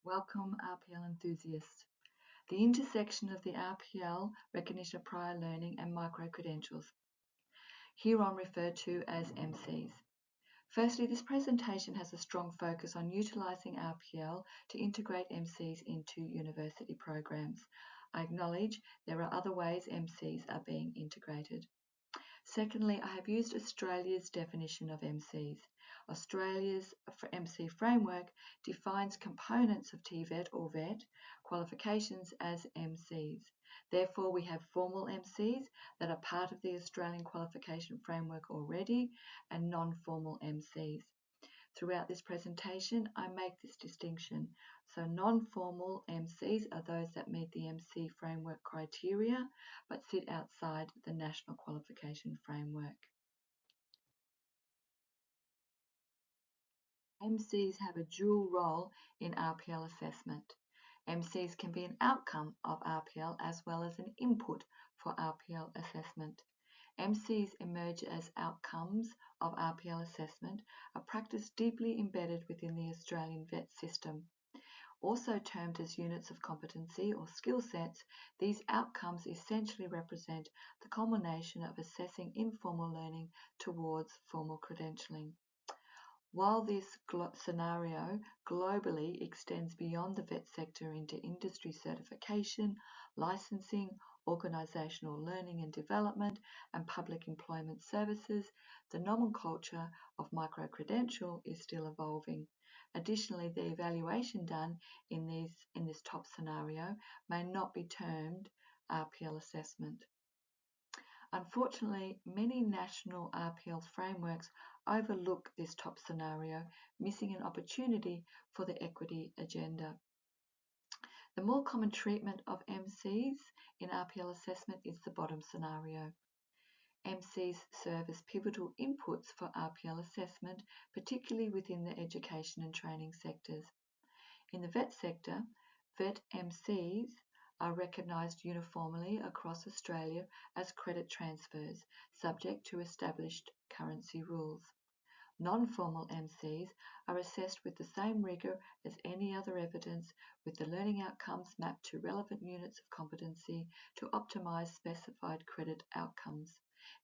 Welcome, RPL enthusiasts. The intersection of the RPL, recognition of prior learning, and micro-credentials, hereon referred to as MCs. Firstly, this presentation has a strong focus on utilising RPL to integrate MCs into university programs. I acknowledge there are other ways MCs are being integrated. Secondly, I have used Australia's definition of MCs. Australia's MC framework defines components of TVET or VET qualifications as MCs. Therefore, we have formal MCs that are part of the Australian qualification framework already and non-formal MCs. Throughout this presentation, I make this distinction. So non-formal MCs are those that meet the MC framework criteria but sit outside the national qualification framework. MCs have a dual role in RPL assessment. MCs can be an outcome of RPL as well as an input for RPL assessment. MCs emerge as outcomes of RPL assessment, a practice deeply embedded within the Australian VET system. Also termed as units of competency or skill sets, these outcomes essentially represent the culmination of assessing informal learning towards formal credentialing. While this scenario globally extends beyond the VET sector into industry certification, licensing, organisational learning and development, and public employment services, the nomenclature of micro-credential is still evolving. Additionally, the evaluation done in this top scenario may not be termed RPL assessment. Unfortunately, many national RPL frameworks overlook this top scenario, missing an opportunity for the equity agenda. The more common treatment of MCs in RPL assessment is the bottom scenario. MCs serve as pivotal inputs for RPL assessment, particularly within the education and training sectors. In the VET sector, VET MCs are recognised uniformly across Australia as credit transfers, subject to established currency rules. Non-formal MCs are assessed with the same rigour as any other evidence, with the learning outcomes mapped to relevant units of competency to optimise specified credit outcomes.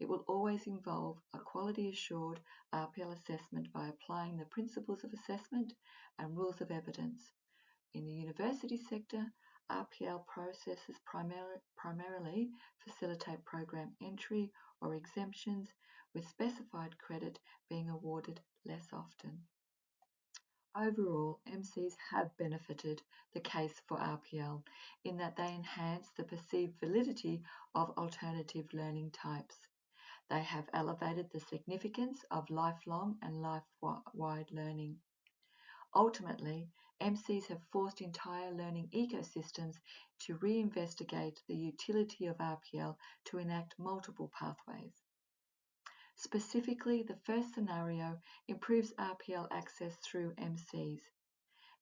It will always involve a quality-assured RPL assessment by applying the principles of assessment and rules of evidence. In the university sector, RPL processes primarily facilitate program entry or exemptions, with specified credit being awarded less often. Overall, MCs have benefited the case for RPL in that they enhance the perceived validity of alternative learning types. They have elevated the significance of lifelong and life-wide learning. Ultimately, MCs have forced entire learning ecosystems to reinvestigate the utility of RPL to enact multiple pathways. Specifically, the first scenario improves RPL access through MCs.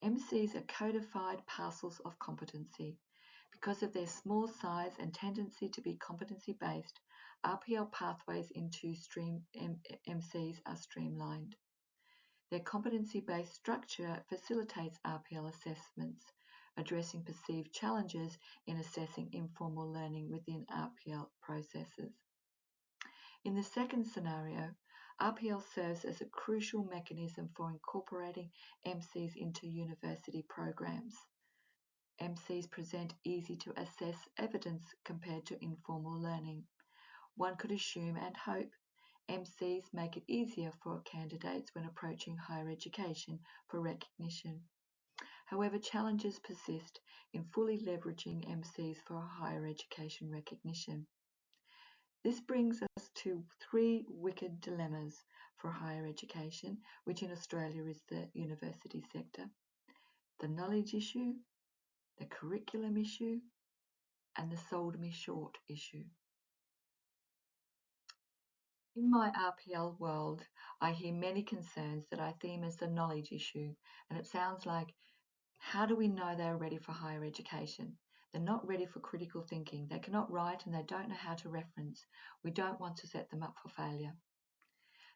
MCs are codified parcels of competency. Because of their small size and tendency to be competency-based, RPL pathways into MCs are streamlined. Their competency-based structure facilitates RPL assessments, addressing perceived challenges in assessing informal learning within RPL processes. In the second scenario, RPL serves as a crucial mechanism for incorporating MCs into university programs. MCs present easy-to-assess evidence compared to informal learning. One could assume and hope MCs make it easier for candidates when approaching higher education for recognition. However, challenges persist in fully leveraging MCs for higher education recognition. This brings us to three wicked dilemmas for higher education, which in Australia is the university sector: the knowledge issue, the curriculum issue, and the sold me short issue. In my RPL world, I hear many concerns that I theme as the knowledge issue, and it sounds like, how do we know they're ready for higher education? They're not ready for critical thinking. They cannot write and they don't know how to reference. We don't want to set them up for failure.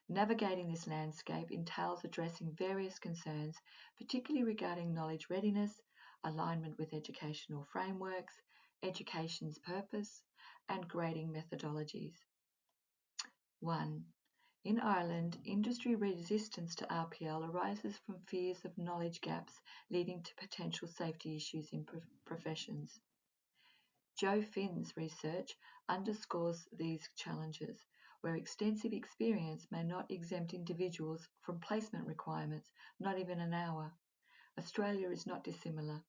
Navigating this landscape entails addressing various concerns, particularly regarding knowledge readiness, alignment with educational frameworks, education's purpose, and grading methodologies. 1. In Ireland, industry resistance to RPL arises from fears of knowledge gaps leading to potential safety issues in professions. Joe Finn's research underscores these challenges, where extensive experience may not exempt individuals from placement requirements, not even an hour. Australia is not dissimilar.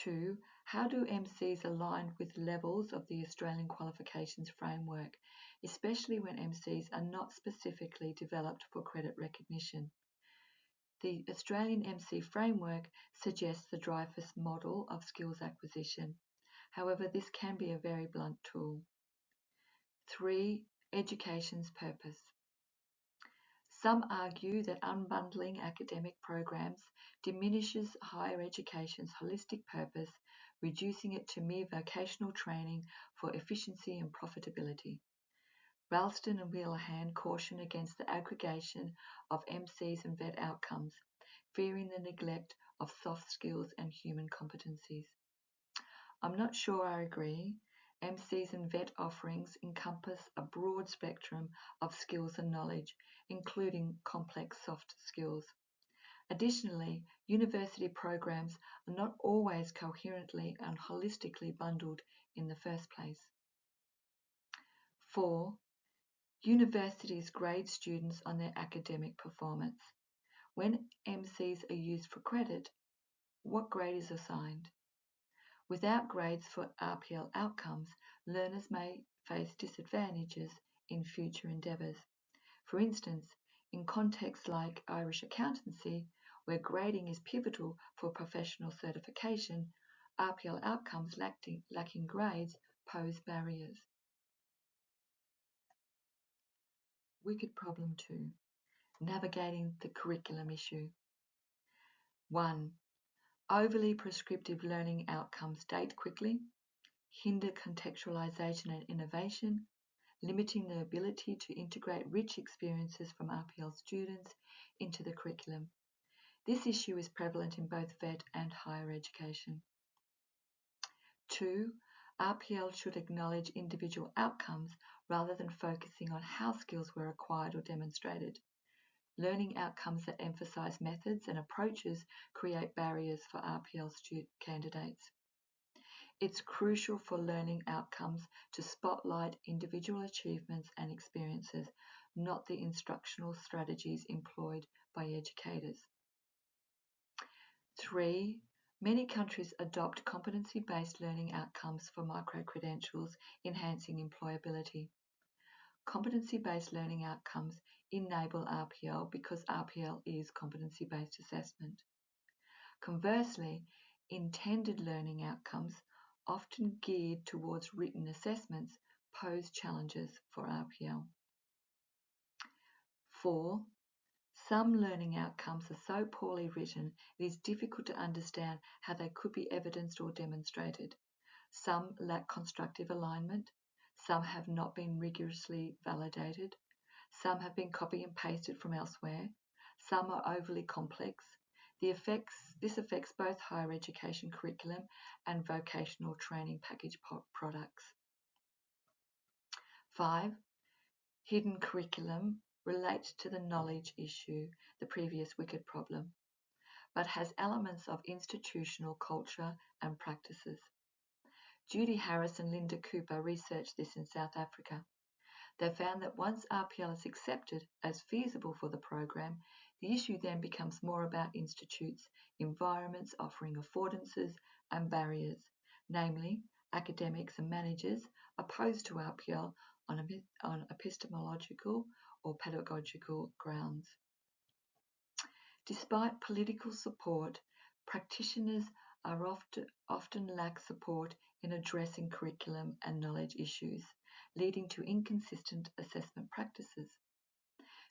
2. How do MCs align with levels of the Australian qualifications framework, especially when MCs are not specifically developed for credit recognition? The Australian MC framework suggests the Dreyfus model of skills acquisition. However, this can be a very blunt tool. 3. Education's purpose. Some argue that unbundling academic programs diminishes higher education's holistic purpose, reducing it to mere vocational training for efficiency and profitability. Ralston and Wheelahan caution against the aggregation of MCs and VET outcomes, fearing the neglect of soft skills and human competencies. I'm not sure I agree. MCs and VET offerings encompass a broad spectrum of skills and knowledge, including complex soft skills. Additionally, university programs are not always coherently and holistically bundled in the first place. 4. Universities grade students on their academic performance. When MCs are used for credit, what grade is assigned? Without grades for RPL outcomes, learners may face disadvantages in future endeavours. For instance, in contexts like Irish accountancy, where grading is pivotal for professional certification, RPL outcomes lacking grades pose barriers. Wicked problem 2. Navigating the curriculum issue. 1. Overly prescriptive learning outcomes date quickly, hinder contextualisation and innovation, limiting the ability to integrate rich experiences from RPL students into the curriculum. This issue is prevalent in both VET and higher education. 2. RPL should acknowledge individual outcomes rather than focusing on how skills were acquired or demonstrated. Learning outcomes that emphasise methods and approaches create barriers for RPL candidates. It's crucial for learning outcomes to spotlight individual achievements and experiences, not the instructional strategies employed by educators. 3. Many countries adopt competency-based learning outcomes for micro-credentials, enhancing employability. Competency-based learning outcomes enable RPL because RPL is competency-based assessment. Conversely, intended learning outcomes, often geared towards written assessments, pose challenges for RPL. 4. Some learning outcomes are so poorly written it is difficult to understand how they could be evidenced or demonstrated. Some lack constructive alignment. Some have not been rigorously validated. Some have been copy and pasted from elsewhere. Some are overly complex. This affects both higher education curriculum and vocational training package products. 5. Hidden curriculum relates to the knowledge issue, the previous wicked problem, but has elements of institutional culture and practices. Judy Harris and Linda Cooper researched this in South Africa. They found that once RPL is accepted as feasible for the program, the issue then becomes more about institutes, environments offering affordances and barriers, namely academics and managers opposed to RPL on epistemological or pedagogical grounds. Despite political support, practitioners are often lack support in addressing curriculum and knowledge issues, leading to inconsistent assessment practices.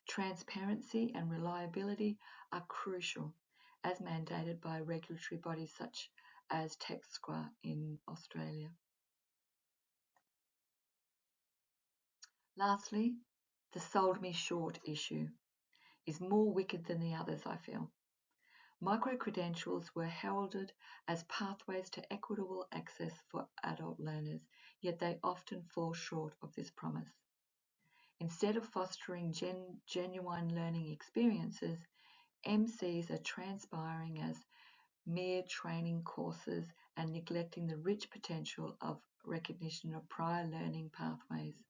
Transparency and reliability are crucial, as mandated by regulatory bodies such as TechSqua in Australia. Lastly, the sold me short issue is more wicked than the others, I feel. Micro-credentials were heralded as pathways to equitable access for adult learners, yet they often fall short of this promise. Instead of fostering genuine learning experiences, MCs are transpiring as mere training courses and neglecting the rich potential of recognition of prior learning pathways.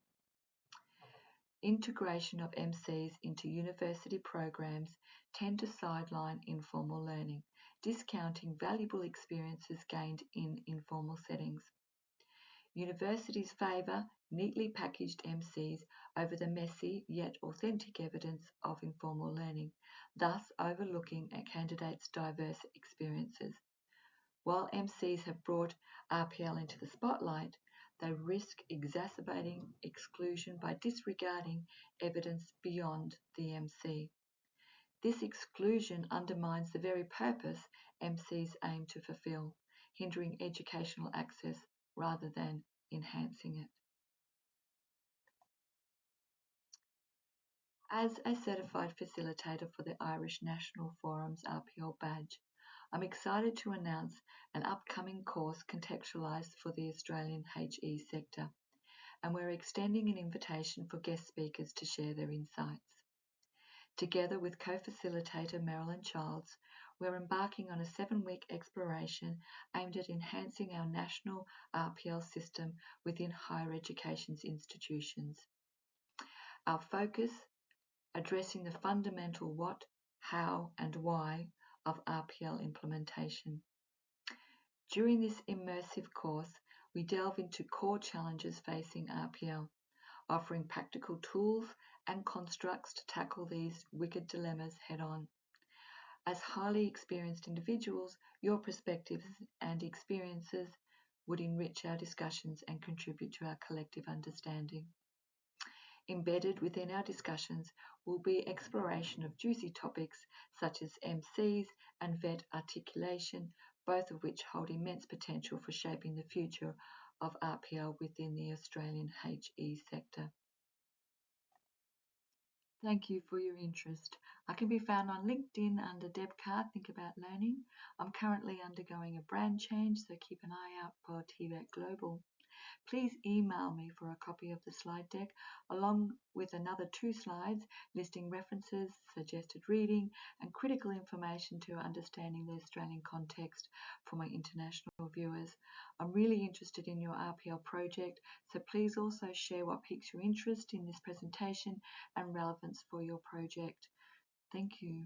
Integration of MCs into university programs tend to sideline informal learning, discounting valuable experiences gained in informal settings. Universities favour neatly packaged MCs over the messy yet authentic evidence of informal learning, thus overlooking a candidate's diverse experiences. While MCs have brought RPL into the spotlight, they risk exacerbating exclusion by disregarding evidence beyond the MC. This exclusion undermines the very purpose MCs aim to fulfill, hindering educational access rather than enhancing it. As a certified facilitator for the Irish National Forum's RPL badge, I'm excited to announce an upcoming course contextualised for the Australian HE sector, and we're extending an invitation for guest speakers to share their insights. Together with co-facilitator Marilyn Childs, we're embarking on a 7-week exploration aimed at enhancing our national RPL system within higher education's institutions. Our focus, addressing the fundamental what, how and why of RPL implementation. During this immersive course, we delve into core challenges facing RPL, offering practical tools and constructs to tackle these wicked dilemmas head-on. As highly experienced individuals, your perspectives and experiences would enrich our discussions and contribute to our collective understanding. Embedded within our discussions will be exploration of juicy topics such as MCs and VET articulation, both of which hold immense potential for shaping the future of RPL within the Australian HE sector. Thank you for your interest. I can be found on LinkedIn under Deb Carr, Think About Learning. I'm currently undergoing a brand change, so keep an eye out for TVET Global. Please email me for a copy of the slide deck, along with another 2 slides listing references, suggested reading, and critical information to understanding the Australian context for my international viewers. I'm really interested in your RPL project, so please also share what piques your interest in this presentation and relevance for your project. Thank you.